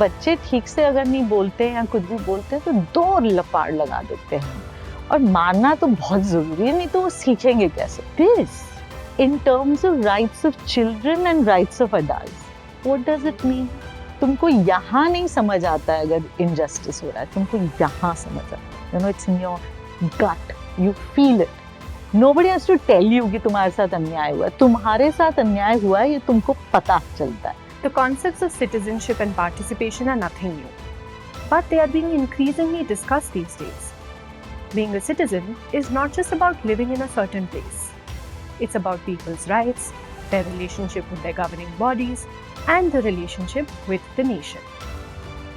बच्चे ठीक से अगर नहीं बोलते हैं या कुछ भी बोलते हैं तो दो लपाड़ लगा देते हैं, और मारना तो बहुत जरूरी है, नहीं तो वो सीखेंगे कैसे. This in terms of rights of children and rights of adults, what does it mean? तुमको यहाँ नहीं समझ आता है अगर injustice हो रहा है, तुमको यहाँ समझ आता है. You know, it's in your gut, you feel it. Nobody has to tell you कि तुम्हारे साथ अन्याय हुआ है. तुम्हारे साथ अन्याय हुआ है, ये तुमको पता चलता है. The concepts of citizenship and participation are nothing new, but they are being increasingly discussed these days. Being a citizen is not just about living in a certain place. It's about people's rights, their relationship with their governing bodies, and the relationship with the nation.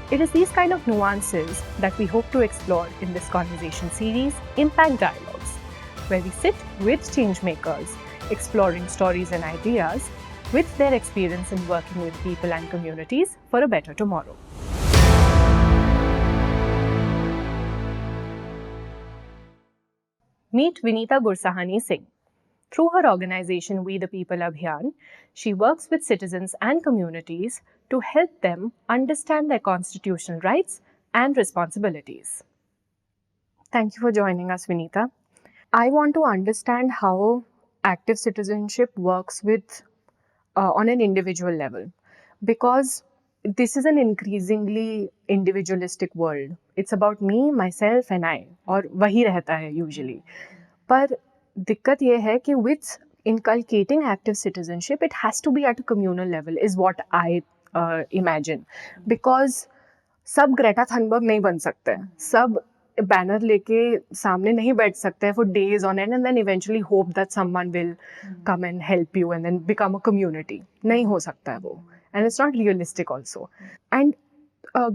It is these kind of nuances that we hope to explore in this conversation series, Impact Dialogues, where we sit with change makers, exploring stories and ideas with their experience in working with people and communities for a better tomorrow. Meet Vinita Gursahani Singh. Through her organization We the People Abhiyan, she works with citizens and communities to help them understand their constitutional rights and responsibilities. Thank you for joining us, Vinita. I want to understand how active citizenship works with on an individual level, because this is an increasingly individualistic world. It's about me, myself and I, और वही रहता है usually. पर दिक्कत ये है कि with inculcating active citizenship, it has to be at a communal level, is what I imagine. Because सब ग्रेटा थनबर्ग नहीं बन सकते हैं, सब बैनर लेके सामने नहीं बैठ सकते हैं for days on end and then eventually hope that someone will come and help you and then become a community. नहीं हो सकता है वो, and it's not realistic also. And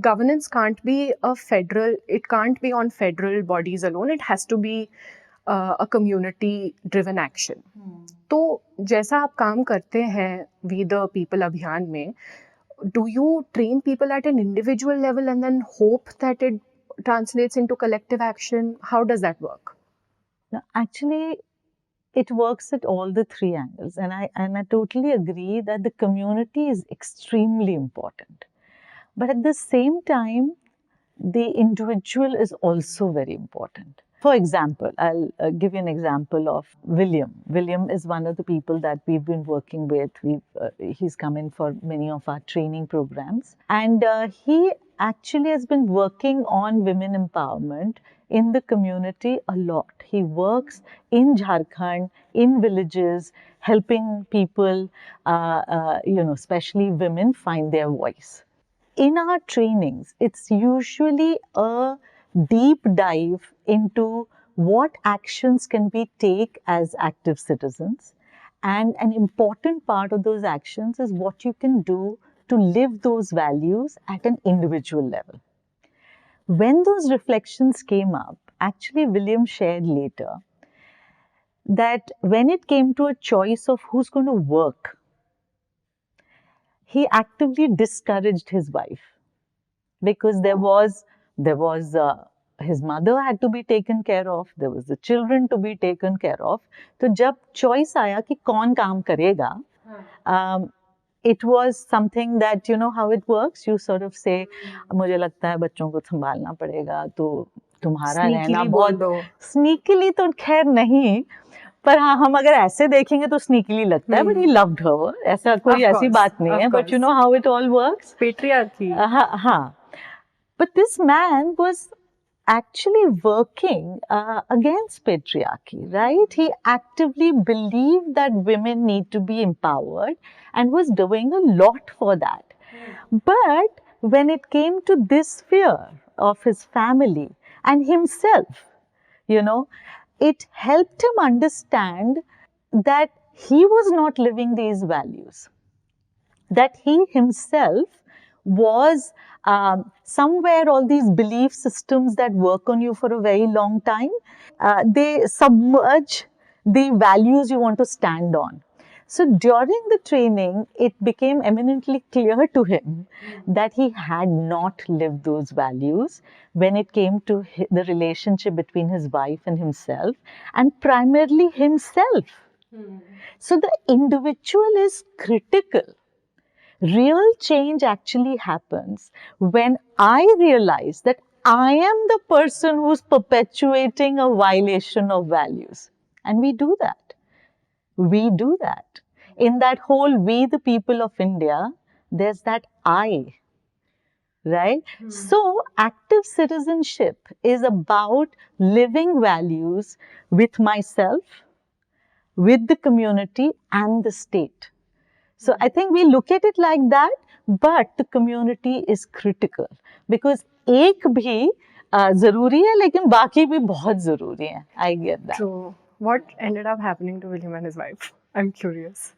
governance can't be it can't be on federal bodies alone. It has to be a community driven action. तो जैसा आप काम करते हैं We the People अभियान में, do you train people at an individual level and then hope that it translates into collective action? How does that work? No, actually, it works at all the three angles, and I totally agree that the community is extremely important. But at the same time, the individual is also very important. For example, I'll give you an example of William. William is one of the people that we've been working with. He's come in for many of our training programs. And he actually has been working on women empowerment in the community a lot. He works in Jharkhand, in villages, helping people, especially women, find their voice. In our trainings, it's usually a deep dive into what actions can we take as active citizens, and an important part of those actions is what you can do to live those values at an individual level. When those reflections came up, actually William shared later that when it came to a choice of who's going to work, he actively discouraged his wife, because there was his mother had to be taken care of, there was the children to be taken care of. तो जब choice आया कि कौन काम करेगा, it was something that, you know how it works, you sort of say, मुझे लगता है बच्चों को संभालना पड़ेगा, तो तुम्हारा रहना बहुत sneakily तो खैर नहीं, पर हाँ हम अगर ऐसे देखेंगे तो sneakily लगता है, but he loved her, ऐसा कोई ऐसी बात नहीं है, but you know how it all works, patriarchy. हाँ. But this man was actually working against patriarchy, right? He actively believed that women need to be empowered and was doing a lot for that. But when it came to this sphere of his family and himself, it helped him understand that he was not living these values, that he himself was somewhere all these belief systems that work on you for a very long time, they submerge the values you want to stand on. So during the training, it became eminently clear to him that he had not lived those values when it came to the relationship between his wife and himself, and primarily himself. So the individual is critical. Real change actually happens when I realize that I am the person who's perpetuating a violation of values. And we do that. We do that. In that whole we, the people of India, there's that I, right? So, active citizenship is about living values with myself, with the community, and the state. So I think we look at it like that, but the community is critical because एक भी जरूरी है लेकिन बाकी भी बहुत जरूरी है. I get that. True. What ended up happening to William and his wife? I'm curious.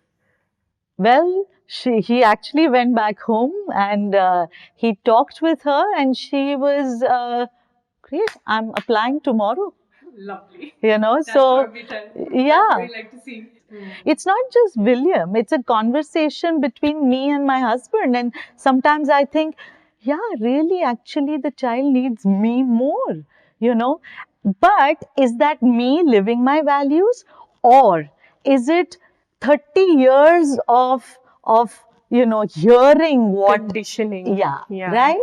Well, he actually went back home and he talked with her, and she was great. I'm applying tomorrow. Lovely. You know, That's so what we tell. yeah. That's what we like to see. It's not just William, it's a conversation between me and my husband. And sometimes I think, yeah, really, actually, the child needs me more, you know. But is that me living my values, or is it 30 years of hearing what Conditioning. yeah, right?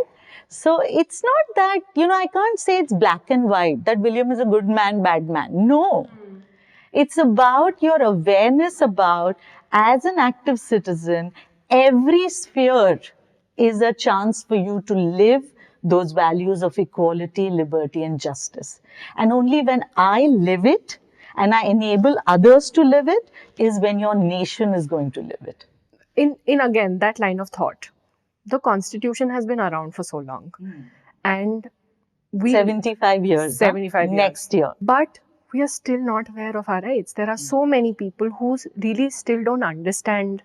So it's not that, I can't say it's black and white, that William is a good man, bad man. No. It's about your awareness about, as an active citizen, every sphere is a chance for you to live those values of equality, liberty, and justice. And only when I live it and I enable others to live it is when your nation is going to live it. In again, that line of thought, the Constitution has been around for so long. And we 75 years. 75 years. Next year. But we are still not aware of our rights. There are so many people who really still don't understand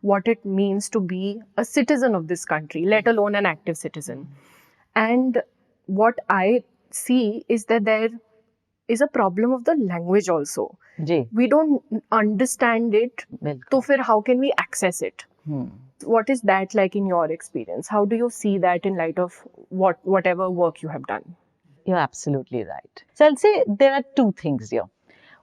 what it means to be a citizen of this country, let alone an active citizen. And what I see is that there is a problem of the language also. Ji. We don't understand it, so फिर how can we access it? What is that like in your experience? How do you see that in light of whatever work you have done? You're absolutely right. So I'll say there are two things here.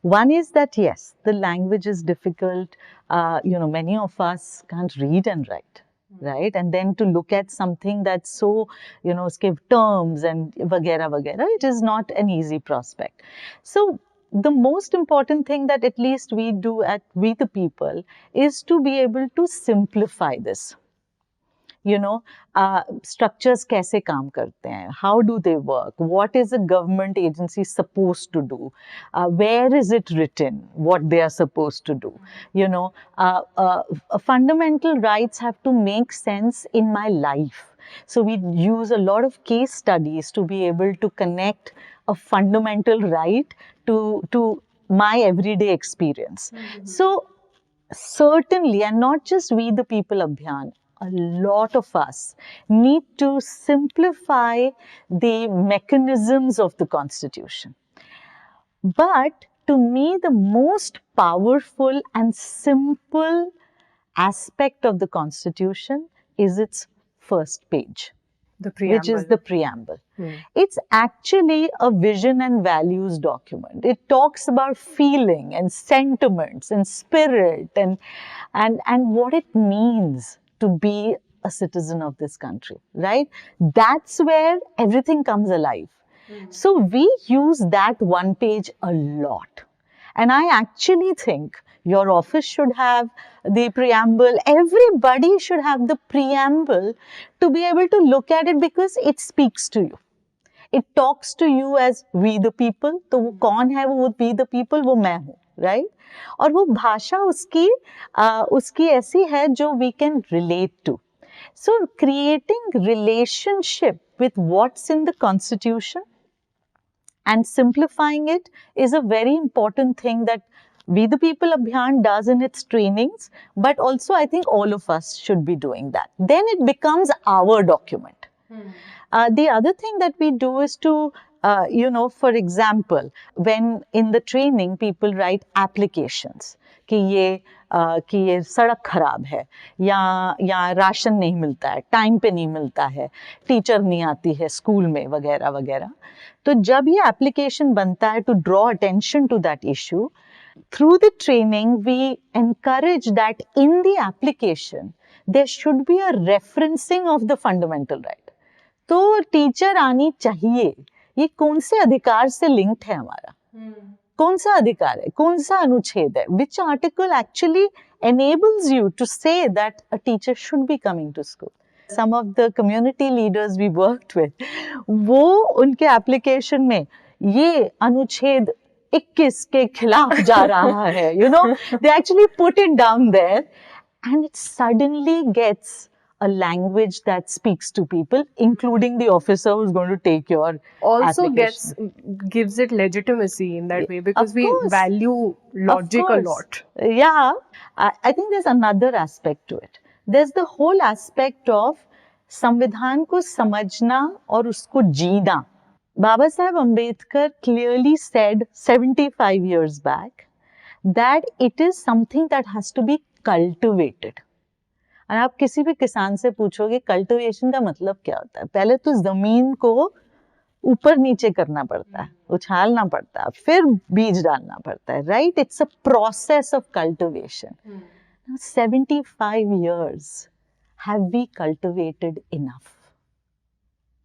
One is that, yes, the language is difficult. Many of us can't read and write, right? And then to look at something that's so, uske terms and vagera vagera, it is not an easy prospect. So the most important thing that at least we do at We the People is to be able to simplify this. Structures कैसे काम करते हैं, how do they work, what is a government agency supposed to do, where is it written what they are supposed to do. Fundamental rights have to make sense in my life. So we use a lot of case studies to be able to connect a fundamental right to my everyday experience. So certainly, and not just We the People Abhiyan, a lot of us need to simplify the mechanisms of the Constitution. But to me, the most powerful and simple aspect of the Constitution is its first page, which is the preamble. It's actually a vision and values document. It talks about feeling and sentiments and spirit and what it means to be a citizen of this country, right? That's where everything comes alive. So we use that one page a lot. And I actually think your office should have the preamble. Everybody should have the preamble to be able to look at it because it speaks to you. It talks to you as we the people. तो वो कौन है वो we the people, वो मैं हूँ, right? और वो भाषा उसकी ऐसी है जो we can relate to. So creating relationship with what's in the Constitution and simplifying it is a very important thing that We the People Abhiyan does in its trainings, but also I think all of us should be doing that. Then it becomes our document. The other thing that we do is to, for example, when in the training people write applications कि ये सड़क खराब है या ration नहीं मिलता है, time पे नहीं मिलता है, टीचर नहीं आती है स्कूल में वगैरह वगैरह. तो जब ये एप्लीकेशन बनता है to draw attention to that issue, through the training we encourage that in the application there should be a referencing of the fundamental right. तो टीचर आनी चाहिए, ये कौन से अधिकार से लिंक्ड है हमारा, कौन सा अधिकार है, कौन सा अनुच्छेद है, which article actually enables you to say that a teacher should be coming to school. Some of the community leaders we worked with, वो उनके application में ये अनुच्छेद 21 के खिलाफ जा रहा है, you know, they actually put it down there and it suddenly gets a language that speaks to people, including the officer who's going to take your also application. gives it legitimacy in that way, because Of we course. value logic a Of course. lot. Yeah, I think there's another aspect to it. There's the whole aspect of संविधान को समझना और उसको जीना. Baba Saheb Ambedkar clearly said 75 years back that it is something that has to be cultivated. और आप किसी भी किसान से पूछोगे कल्टिवेशन का मतलब क्या होता है, पहले तो जमीन को ऊपर नीचे करना पड़ता है, उछालना पड़ता है, फिर बीज डालना पड़ता है, right? It's a process of cultivation. 75 years, have we cultivated enough?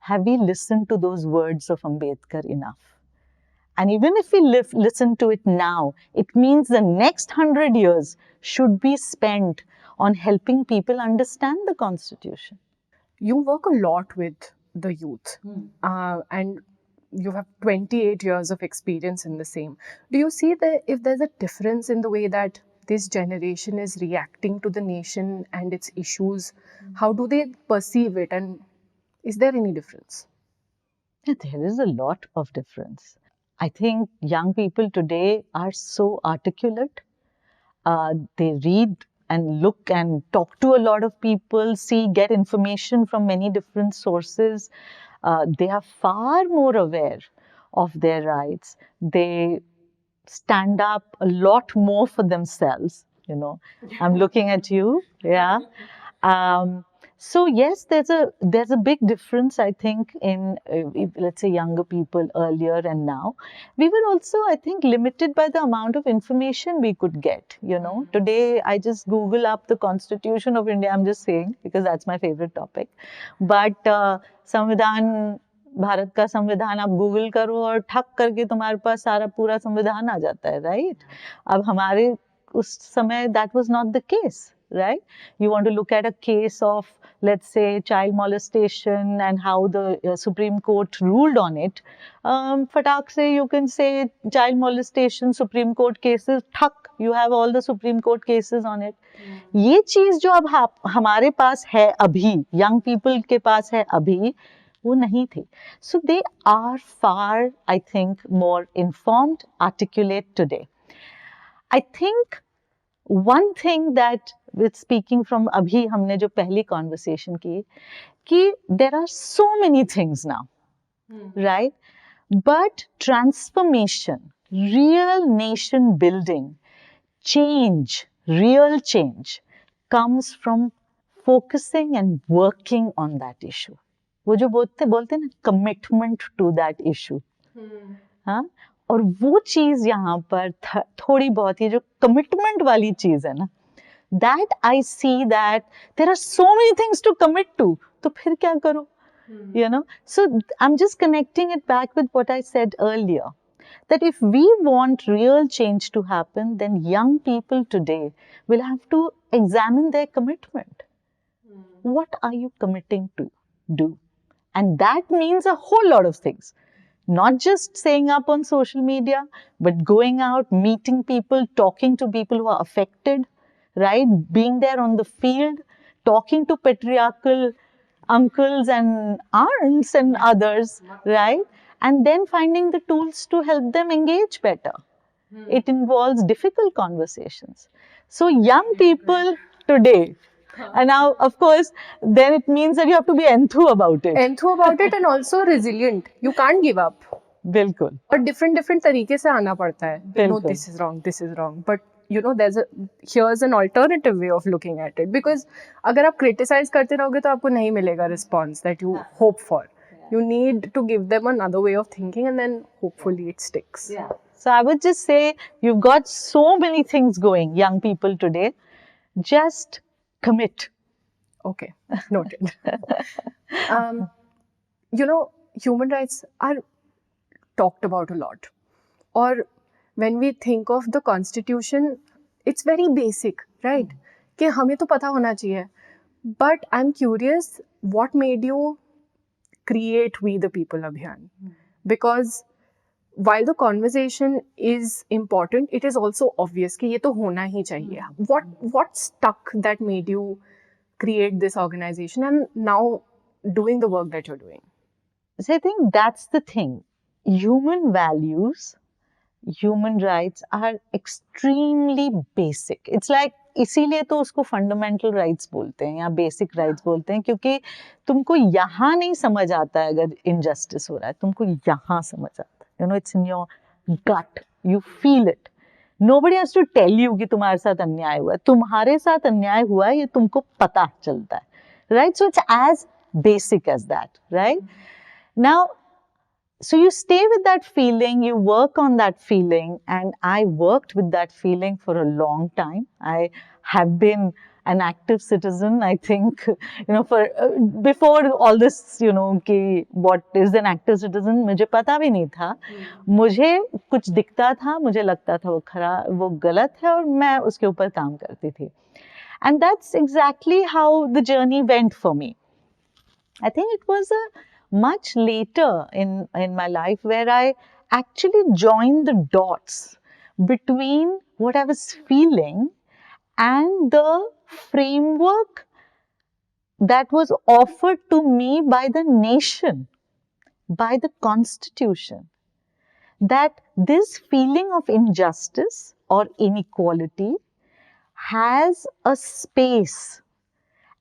Have we listened to those words of Ambedkar enough? And even if we listen to it now, it means the next 100 years should be spent on helping people understand the Constitution. You work a lot with the youth, and you have 28 years of experience in the same. Do you see that if there's a difference in the way that this generation is reacting to the nation and its issues? How do they perceive it, and is there any difference? Yeah, there is a lot of difference. I think young people today are so articulate. They read and look and talk to a lot of people, get information from many different sources. They are far more aware of their rights. They stand up a lot more for themselves. You know, I'm looking at you. Yeah. So yes, there's a big difference, I think, in let's say younger people earlier and now. We were also, I think, limited by the amount of information we could get. You know, today I just Google up the Constitution of India. I'm just saying because that's my favorite topic. But संविधान, भारत का संविधान आप Google करो और ठक करके तुम्हारे पास सारा पूरा संविधान आ जाता है, राइट? अब हमारे उस समय that was not the case. Right? You want to look at a case of, let's say, child molestation and how the Supreme Court ruled on it. Pathak se you can say child molestation, Supreme Court cases, thak, you have all the Supreme Court cases on it. ये चीज जो अब हमारे पास है अभी, young people के पास है अभी, वो नहीं थी. So they are far, I think, more informed, articulate today. I think one thing that, with speaking from अभी हमने जो पहली conversation की, कि there are so many things now, right? But transformation, real nation building, change, real change comes from focusing and working on that issue. वो जो बोलते हैं ना, commitment to that issue. हाँ, और वो चीज यहाँ पर थोड़ी बहुत, ये जो कमिटमेंट वाली चीज है ना, that I see that there are so many things to commit to, तो फिर क्या करो? You know, so I'm just connecting it back with what I said earlier, that if we want real change to happen, then young people today will have to examine their commitment. What are you committing to do? And that means a whole lot of things. Not just saying up on social media, but going out, meeting people, talking to people who are affected, right? Being there on the field, talking to patriarchal uncles and aunts and others, right? And then finding the tools to help them engage better. It involves difficult conversations. So young people today, and now, of course, then it means that you have to be enthu about it. Enthu about it and also resilient. You can't give up. बिल्कुल. और different तरीके से आना पड़ता है. No, बिल्कुल. this is wrong. But you know, here's an alternative way of looking at it. Because अगर आप criticize करते रहोगे तो आपको नहीं मिलेगा response that you hope for. You need to give them another way of thinking, and then hopefully it sticks. Yeah. So I would just say, you've got so many things going, young people today. Just commit. Okay, noted. um, human rights are talked about a lot. Or when we think of the constitution, it's very basic, right? कि हमें तो पता होना चाहिए. But I'm curious, what made you create We the People Abhiyan? Because while the conversation is important, it is also obvious कि ये तो होना ही चाहिए. What stuck that made you create this organization and now doing the work that you're doing? So I think that's the thing. Human values, human rights are extremely basic. It's like इसीलिए तो उसको fundamental rights बोलते हैं या basic rights बोलते हैं, क्योंकि तुमको यहाँ नहीं समझ आता है अगर इनजस्टिस हो रहा है, तुमको यहाँ समझ आता है. You know, it's in your gut, you feel it. Nobody has to tell you कि तुम्हारे साथ अन्याय हुआ है. तुम्हारे साथ अन्याय हुआ है, ये तुमको पता चलता है, right? So it's as basic as that, right? Now, so you stay with that feeling, you work on that feeling, and I worked with that feeling for a long time. I have been an active citizen, I think, for before all this, कि what is an active citizen, मुझे पता भी नहीं था. मुझे कुछ दिखता था, मुझे लगता था वो गलत है और मैं उसके ऊपर काम करती थी. And that's exactly how the journey went for me. I think it was much later in my life where I actually joined the dots between what I was feeling and the framework that was offered to me by the nation, by the constitution. That this feeling of injustice or inequality has a space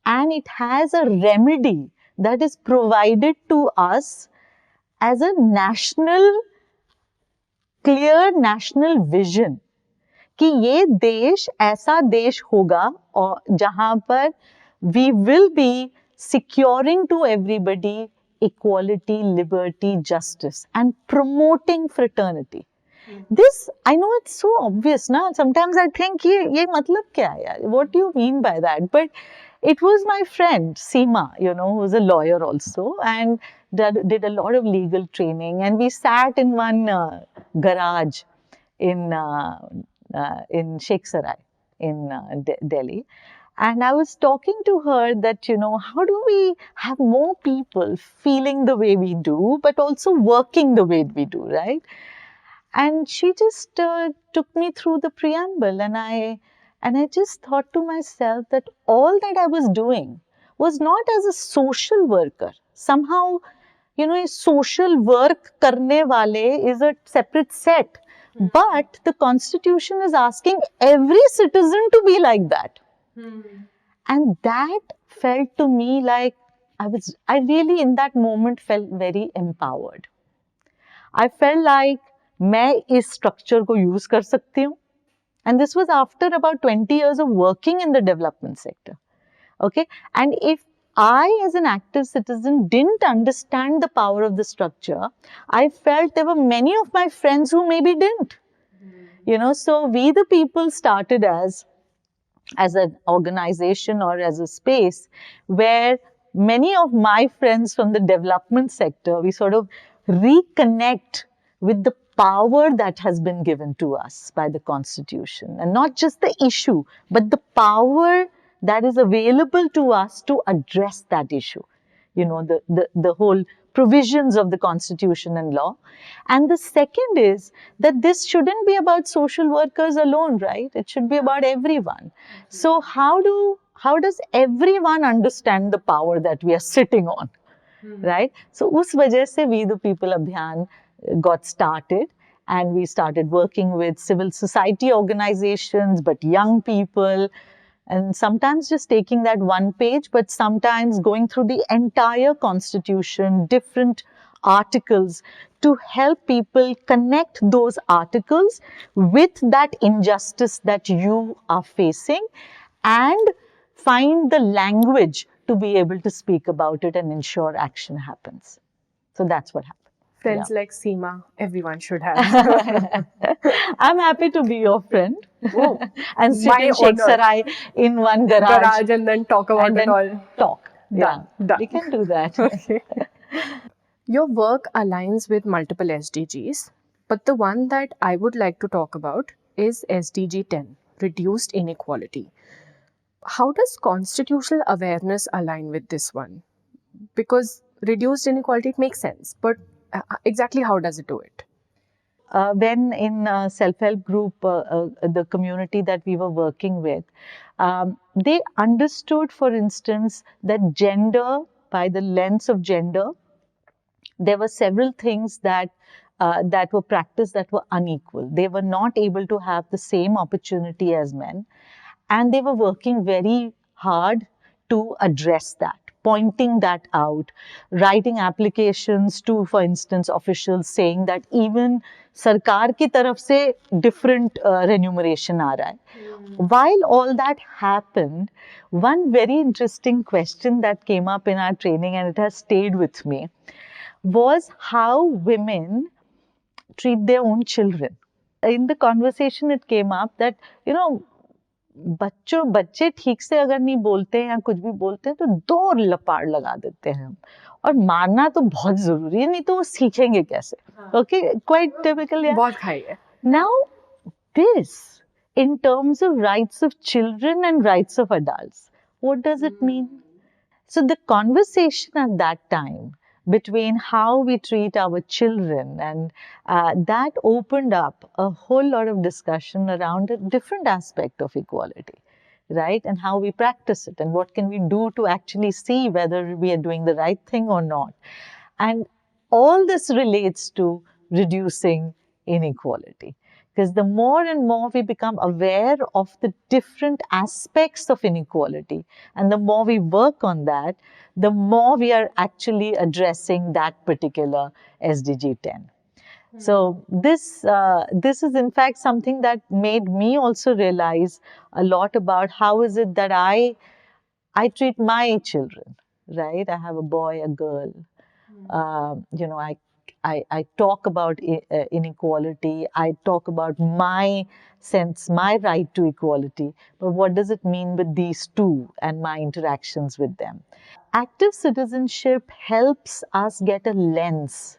and it has a remedy that is provided to us as a clear national vision कि ये देश ऐसा देश होगा और जहाँ पर we will be securing to everybody equality, liberty, justice and promoting fraternity. This, I know it's so obvious, na? Sometimes I think ये मतलब क्या है यार? What do you mean by that? But it was my friend Seema, who was a lawyer also and did a lot of legal training, and we sat in one garage in Sheikh Sarai in Delhi. And I was talking to her that, how do we have more people feeling the way we do, but also working the way we do, right? And she just took me through the preamble, and I just thought to myself that all that I was doing was not as a social worker. Somehow, a social work karne wale is a separate set. But the constitution is asking every citizen to be like that. And that felt to me like I really in that moment felt very empowered. I felt like मैं इस structure को use कर सकती हूँ. And this was after about 20 years of working in the development sector. Okay. And if I, as an active citizen, didn't understand the power of the structure, I felt there were many of my friends who maybe didn't. So We the People started as an organization or as a space where many of my friends from the development sector, we sort of reconnect with the power that has been given to us by the constitution, and not just the issue, but the power that is available to us to address that issue. The whole provisions of the constitution and law. And the second is that this shouldn't be about social workers alone, right? It should be about everyone. So how does everyone understand the power that we are sitting on, right? So us wajah se We the People Abhiyan got started, and we started working with civil society organizations, but young people, and sometimes just taking that one page, but sometimes going through the entire constitution, different articles, to help people connect those articles with that injustice that you are facing and find the language to be able to speak about it and ensure action happens. So that's what happened. Friends like Seema, everyone should have. I'm happy to be your friend Oh, and sit my in Sheikh honor. Sarai in one garage Garage and then talk about and it then all. talk. Done. Yeah, Done. we can do that. Okay. Your work aligns with multiple SDGs, but the one that I would like to talk about is SDG 10, reduced inequality. How does constitutional awareness align with this one? Because reduced inequality, it makes sense, but exactly how does it do it? When in self-help group, the community that we were working with, they understood, for instance, that gender, by the lens of gender, there were several things that were practiced that were unequal. They were not able to have the same opportunity as men, and they were working very hard to address that, pointing that out, writing applications to, for instance, officials saying that even sarkar ki taraf se different remuneration aa raha hai. While all that happened, one very interesting question that came up in our training, and it has stayed with me, was how women treat their own children. In the conversation, it came up that, you know, बच्चे ठीक से अगर नहीं बोलते हैं या कुछ भी बोलते हैं तो दो लपाड़ लगा देते हैं हम, और मारना तो बहुत जरूरी है, नहीं तो वो सीखेंगे कैसे. Okay, quite typical. बहुत खाई है. Now this, in terms of rights of children and rights of adults, what does it mean? So the conversation at that time between how we treat our children, and that opened up a whole lot of discussion around a different aspect of equality, right? And how we practice it, and what can we do to actually see whether we are doing the right thing or not. And all this relates to reducing inequality. Because the more and more we become aware of the different aspects of inequality, and the more we work on that, the more we are actually addressing that particular SDG 10. So this is in fact something that made me also realize a lot about how is it that I treat my children, right? I have a boy, a girl. You know, I talk about inequality. I talk about my sense, my right to equality. But what does it mean with these two and my interactions with them? Active citizenship helps us get a lens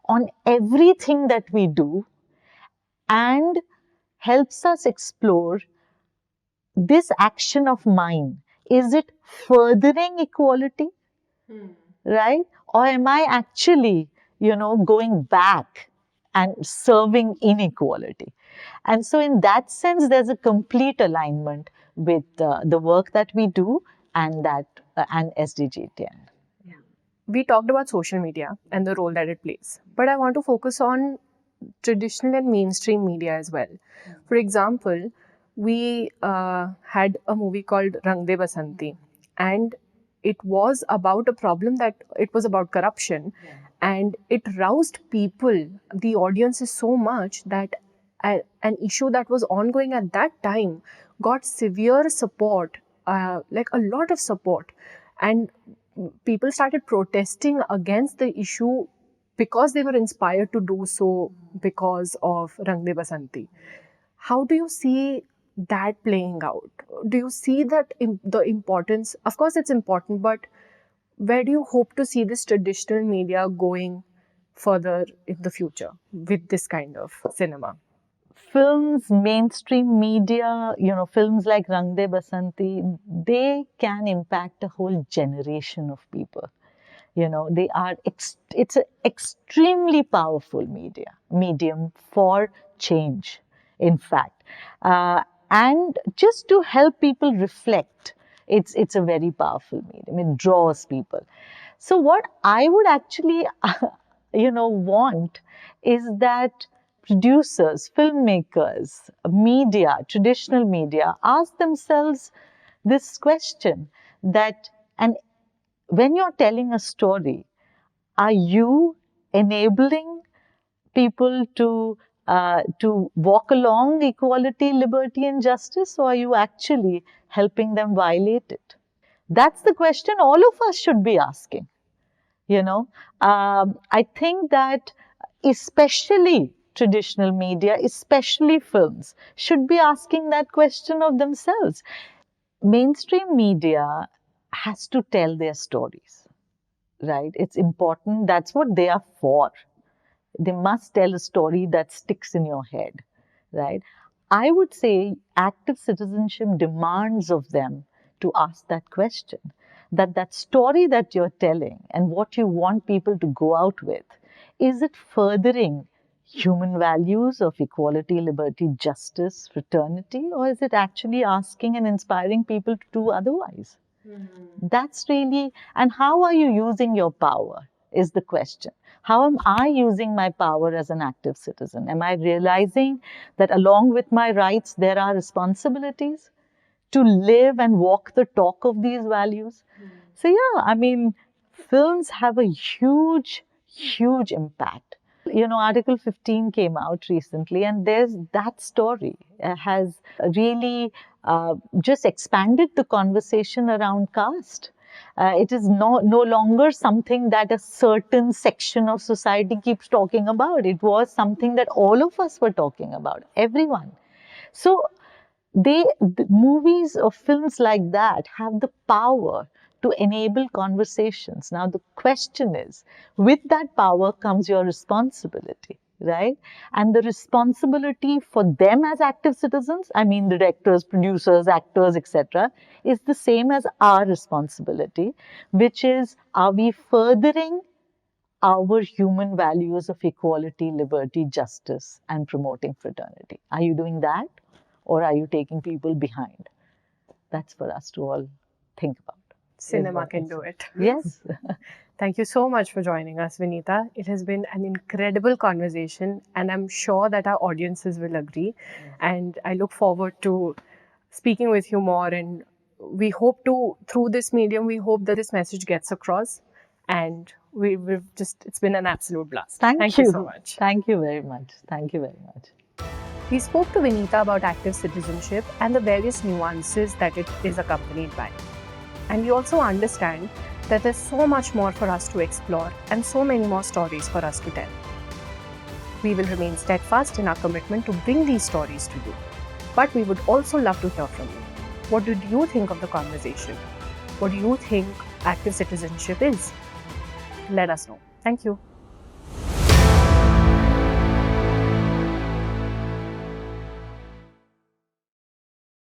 on everything that we do, and helps us explore this action of mine. Is it furthering equality? Right? Or am I actually, you know, going back and serving inequality? And so in that sense, there's a complete alignment with the work that we do and that and SDG 10. We talked about social media and the role that it plays, but I want to focus on traditional and mainstream media as well. For example, we had a movie called Rang De Basanti, and it was about a problem that it was about corruption, and it roused people, the audiences, so much that an issue that was ongoing at that time got severe support, like a lot of support, and people started protesting against the issue because they were inspired to do so because of Rang De Basanti. How do you see that playing out? Do you see that the importance? Of course, it's important, but where do you hope to see this traditional media going further in the future with this kind of cinema? Films, mainstream media, you know, films like Rang De Basanti, they can impact a whole generation of people. You know, they are, it's an extremely powerful medium for change, in fact. And just to help people reflect, it's a very powerful medium. It draws people. So what I would actually, you know, want is that producers, filmmakers, media, traditional media, ask themselves this question, that, and when you're telling a story, are you enabling people to walk along equality, liberty, and justice, or are you actually helping them violate it? That's the question all of us should be asking, I think that especially traditional media, especially films, should be asking that question of themselves. Mainstream media has to tell their stories, right? It's important. That's what they are for. They must tell a story that sticks in your head, right? I would say active citizenship demands of them to ask that question, that story that you're telling and what you want people to go out with, is it furthering human values of equality, liberty, justice, fraternity, or is it actually asking and inspiring people to do otherwise? That's really, and how are you using your power is the question. How am I using my power as an active citizen? Am I realizing that along with my rights, there are responsibilities to live and walk the talk of these values? So, yeah, I mean, films have a huge, huge impact. Article 15 came out recently, and there's that story has really just expanded the conversation around caste. It is no longer something that a certain section of society keeps talking about. It was something that all of us were talking about, everyone. So the movies or films like that have the power to enable conversations. Now the question is, with that power comes your responsibility, right? And the responsibility for them as active citizens, I mean the directors, producers, actors, etc., is the same as our responsibility, which is, are we furthering our human values of equality, liberty, justice, and promoting fraternity? Are you doing that? Or are you taking people behind? That's for us to all think about. Cinema can do it. Yes. Thank you so much for joining us, Vinita. It has been an incredible conversation, and I'm sure that our audiences will agree. And I look forward to speaking with you more. And we hope to, through this medium, we hope that this message gets across. And it's been an absolute blast. Thank you so much. Thank you very much. Thank you very much. We spoke to Vinita about active citizenship and the various nuances that it is accompanied by. And we also understand that there's so much more for us to explore and so many more stories for us to tell. We will remain steadfast in our commitment to bring these stories to you. But we would also love to hear from you. What did you think of the conversation? What do you think active citizenship is? Let us know. Thank you.